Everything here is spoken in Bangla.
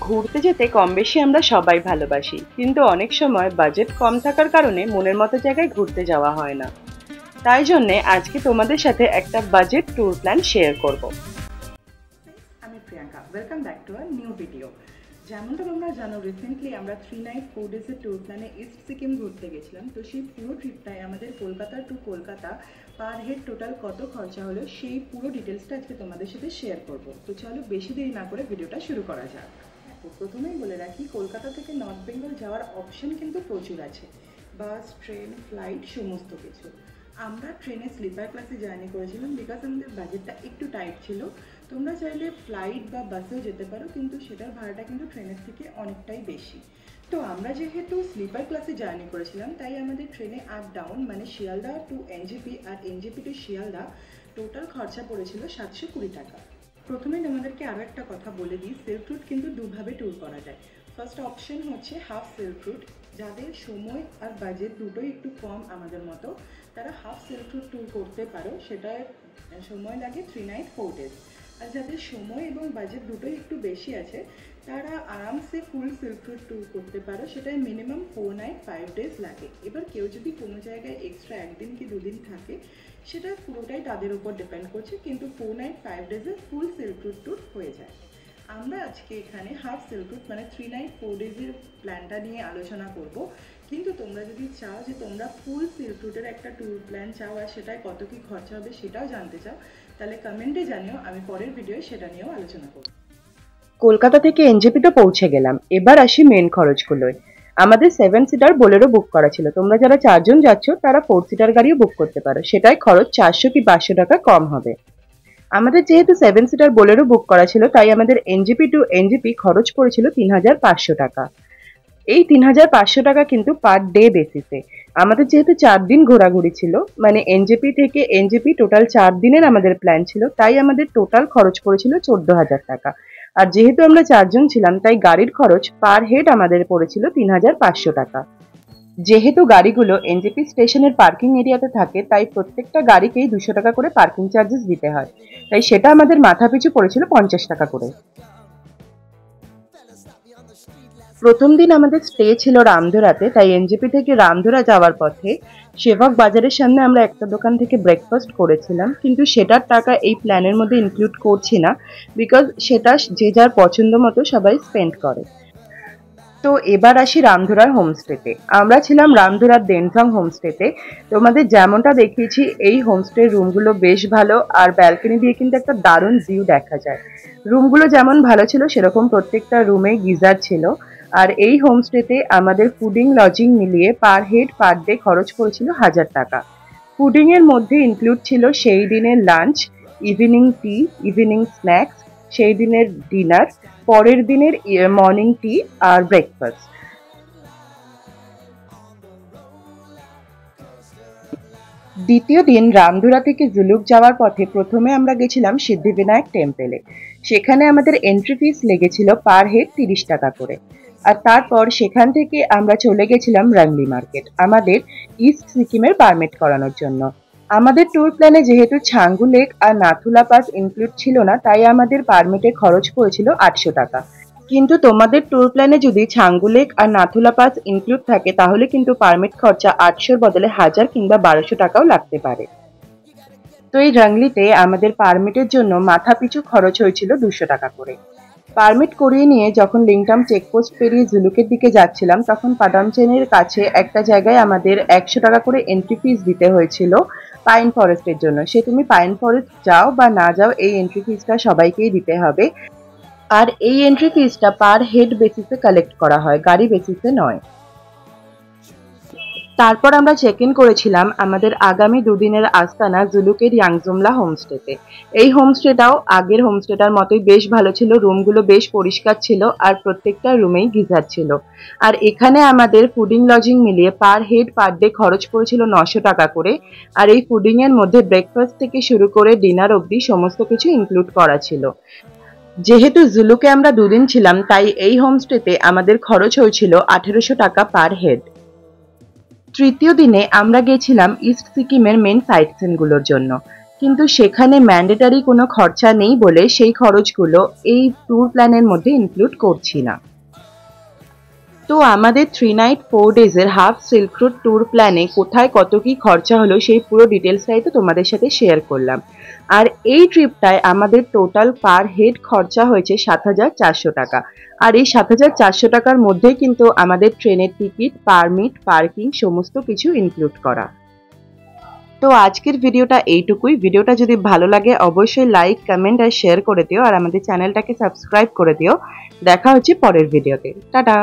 ঘুরতে যেতে কম বেশি আমরা সবাই ভালোবাসি, কিন্তু অনেক সময় বাজেট কম থাকার কারণে মনের মতো জায়গায় ঘুরতে যাওয়া হয় না। তাই জন্যে আজকে তোমাদের সাথে একটা বাজেট ট্যুর প্ল্যান শেয়ার করব। আমি Priyanka, welcome back to a new video. যেমনটা তোমরা জানো, রিসেন্টলি আমরা 3 নাইট 4 ডেজের ট্যুর প্ল্যানে ইস্ট সিকিম ঘুরতে গেছিলাম। তো সেই পুরো ট্রিপটায় আমাদের Kolkata to Kolkata per head total কত খরচা হলো সেই পুরো ডিটেলসটা আজকে তোমাদের সাথে শেয়ার করব। তো চলো বেশি দেরি না করে ভিডিওটা শুরু করা যাক। প্রথমেই বলে রাখি, কলকাতা থেকে নর্থ বেঙ্গল যাওয়ার অপশন কিন্তু প্রচুর আছে, বাস, ট্রেন, ফ্লাইট সমস্ত কিছু। আমরা ট্রেনে স্লিপার ক্লাসে জার্নি করেছিলাম বিকজ আমাদের বাজেটটা একটু টাইট ছিল। তোমরা চাইলে ফ্লাইট বা বাসেও যেতে পারো, কিন্তু সেটার ভাড়াটা কিন্তু ট্রেনের থেকে অনেকটাই বেশি। তো আমরা যেহেতু স্লিপার ক্লাসে জার্নি করেছিলাম, তাই আমাদের ট্রেনে আপ ডাউন মানে শিয়ালদা টু এনজেপি আর এনজেপি টু শিয়ালদা টোটাল খরচা পড়েছিল 720 টাকা। প্রথমে তোমাদেরকে আরও একটা কথা বলে দিই, সিল্ক রুট কিন্তু দুভাবে ট্যুর করা যায়। ফার্স্ট অপশন হচ্ছে হাফ সিল্ক রুট। যাদের সময় আর বাজেট দুটোই একটু কম আমাদের মতো, তারা হাফ সিল্ক রুট ট্যুর করতে পারো। সেটা সময় লাগে 3 নাইট 4 ডেজ। আর যাদের সময় এবং বাজেট দুটোই একটু বেশি আছে, তারা আরামসে ফুল সিল্ক রুট ট্যুর করতে পারো। সেটাই মিনিমাম 4 নাইট 5 ডেজ লাগে। এবার কেউ যদি কোনো জায়গায় এক্সট্রা 1 দিন কি 2 দিন থাকে, সেটা পুরোটাই তাদের উপর ডিপেন্ড করছে, কিন্তু 4 নাইট 5 ডেজে ফুল সিল্ক রুট ট্যুর হয়ে যায়। আমরা আজকে এখানে হাফ সিল্ক রুট মানে 3 নাইট 4 ডেজের প্ল্যানটা নিয়ে আলোচনা করব। কিন্তু তোমরা যদি চাও যে তোমরা ফুল সিল্ক রুটের একটা ট্যুর প্ল্যান চাও আর সেটায় কত কি খরচা হবে সেটাও জানতে চাও, তাহলে কমেন্টে জানিও, আমি পরের ভিডিওয়ে সেটা নিয়েও আলোচনা করব। কলকাতা থেকে এনজেপিতে পৌঁছে গেলাম। এবার আসি মেন খরচগুলোয়। আমাদের 7 সিটার বোলেরো বুক করা ছিল। তোমরা যারা 4 জন যাচ্ছ তারা 4 সিটার গাড়িও বুক করতে পারো, সেটাই খরচ 400 কি 500 টাকা কম হবে। আমাদের যেহেতু 7 সিটার বোলেরো বুক করা ছিল, তাই আমাদের এনজেপি টু এনজেপি খরচ পড়েছিল 3500 টাকা। এই 3500 টাকা কিন্তু পার ডে বেসিসে। আমাদের যেহেতু 4 দিন ঘোরাঘুরি ছিল, মানে এনজেপি থেকে এনজেপি টোটাল 4 দিনের আমাদের প্ল্যান ছিল, তাই আমাদের টোটাল খরচ পড়েছিল 14,000 টাকা। আর যেহেতু আমরা 4 জন ছিলাম, তাই গাড়ির খরচ পার হেড আমাদের পড়েছিল 3500 টাকা। যেহেতু গাড়িগুলো এনজেপি স্টেশনের পার্কিং এরিয়াতে থাকে, তাই প্রত্যেকটা গাড়িকেই 200 টাকা করে পার্কিং চার্জেস দিতে হয়। তাই সেটা আমাদের মাথাপিছু পড়েছিল 50 টাকা করে। প্রথম দিন আমাদের স্টে ছিল রামধুরাতে, তাই এনজেপি থেকে রামধুরা যাওয়ার পথে সেবক বাজারের সামনে আমরা একটা দোকান থেকে ব্রেকফাস্ট করেছিলাম, কিন্তু সেটার টাকা এই প্ল্যানের মধ্যে ইনক্লুড করছি না, বিকজ সেটা যে যার পছন্দ মতো সবাই স্পেন্ড করে। তো এবার আসি রামধুরার হোমস্টেতে। আমরা ছিলাম রামধুরার দেনথং হোমস্টেতে। তোমাদের যেমনটা দেখিয়েছি, এই হোমস্টের রুমগুলো বেশ ভালো, আর ব্যালকনি দিয়ে কিন্তু একটা দারুণ ভিউ দেখা যায়। রুমগুলো যেমন ভালো ছিল, সেরকম প্রত্যেকটা রুমে গিজার ছিল। আর এই হোমস্টেতে আমাদের ফুডিং লজিং মিলিয়ে পার হেড পার ডে খরচ পড়েছিল 1000 টাকা। ফুডিং এর মধ্যে ইনক্লুড ছিল সেই দিনের lunch, evening tea, evening snacks, সেই দিনের ডিনার, পরের দিনের মর্নিং টি আর ব্রেকফাস্ট। দ্বিতীয় দিন রামধুরা থেকে জুলুক যাওয়ার পথে প্রথমে আমরা গেছিলাম সিদ্ধিবিনায়ক টেম্পেলে। সেখানে আমাদের এন্ট্রি ফিস লেগেছিল পার হেড 30 টাকা করে। আর তারপর সেখান থেকে আমরা চলে গেছিলাম রাংলি মার্কেট আমাদের ইস্ট সিকিমের পারমিট করানোর জন্য। আমাদের ট্যুর প্ল্যানে যেহেতু ছাঙ্গু লেক আর নাথুলা পাস ইনক্লুড ছিল না, তাই আমাদের পারমিটে খরচ পড়েছিল 800 টাকা। কিন্তু তোমাদের ট্যুর প্ল্যানে যদি ছাঙ্গু লেক আর নাথুলা পাস ইনক্লুড থাকে, তাহলে কিন্তু পারমিট খরচা 800-র বদলে 1000 কিংবা 1200 টাকাও লাগতে পারে। তো এই রাংলিতে আমাদের পারমিটের জন্য মাথা পিছু খরচ হয়েছিল 200 টাকা করে। পারমিট করিয়ে নিয়ে যখন লিংটাম চেকপোস্ট পেরিয়ে জুলুকের দিকে যাচ্ছিলাম, তখন পাদামচেনের কাছে একটা জায়গায় আমাদের 100 টাকা করে এন্ট্রি ফিস দিতে হয়েছিল পাইন ফরেস্টের জন্য। সে তুমি পাইন ফরেস্ট যাও বা না যাও, এই এন্ট্রি ফিসটা সবাইকেই দিতে হবে। আর এই এন্ট্রি ফিসটা পার হেড বেসিসে কালেক্ট করা হয়, গাড়ি বেসিসে নয়। তারপর আমরা চেক ইন করেছিলাম আমাদের আগামী 2 দিনের আস্তানা জুলুকের ইয়াংজুমলা হোমস্টেতে। এই হোমস্টেটাও আগের হোমস্টেটার মতোই বেশ ভালো ছিল। রুমগুলো বেশ পরিষ্কার ছিল আর প্রত্যেকটা রুমেই গিজার ছিল। আর এখানে আমাদের ফুডিং লজিং মিলিয়ে পার হেড পার ডে খরচ পড়েছিল 900 টাকা করে। আর এই ফুডিং এর মধ্যে ব্রেকফাস্ট থেকে শুরু করে ডিনার অবধি সমস্ত কিছু ইনক্লুড করা ছিল। যেহেতু জুলুকে আমরা 2 দিন ছিলাম, তাই এই হোমস্টেতে আমাদের খরচ হয়েছিল 1800 টাকা পার হেড। তৃতীয় দিনে আমরা গেছিলাম ইস্ট সিকিমের মেন সাইট সিনগুলোর জন্য। কিন্তু সেখানে ম্যান্ডেটরি কোনো খরচা নেই বলে সেই খরচগুলো এই ট্যুর প্ল্যানের মধ্যে ইনক্লুড করছি না। তো আমাদের 3 নাইট 4 ডেজের হাফ সিল্ক রুট ট্যুর প্ল্যানে কোথায় কত কি খরচা হলো সেই পুরো ডিটেলসটাই তো তোমাদের সাথে শেয়ার করলাম। আর এই ট্রিপটায় আমাদের টোটাল পার হেড খরচা হয়েছে ৭,৪০০ টাকা। আর এই ৭,৪০০ টাকার মধ্যে কিন্তু আমাদের ট্রেনের টিকিট, পারমিট, পার্কিং সমস্ত কিছু ইনক্লুড করা। তো আজকের ভিডিওটা এইটুকুই। ভিডিওটা যদি ভালো লাগে অবশ্যই লাইক, কমেন্ট আর শেয়ার করে দিও, আর আমাদের চ্যানেলটাকে সাবস্ক্রাইব করে দিও। দেখা হচ্ছে পরের ভিডিওতে। টাটা।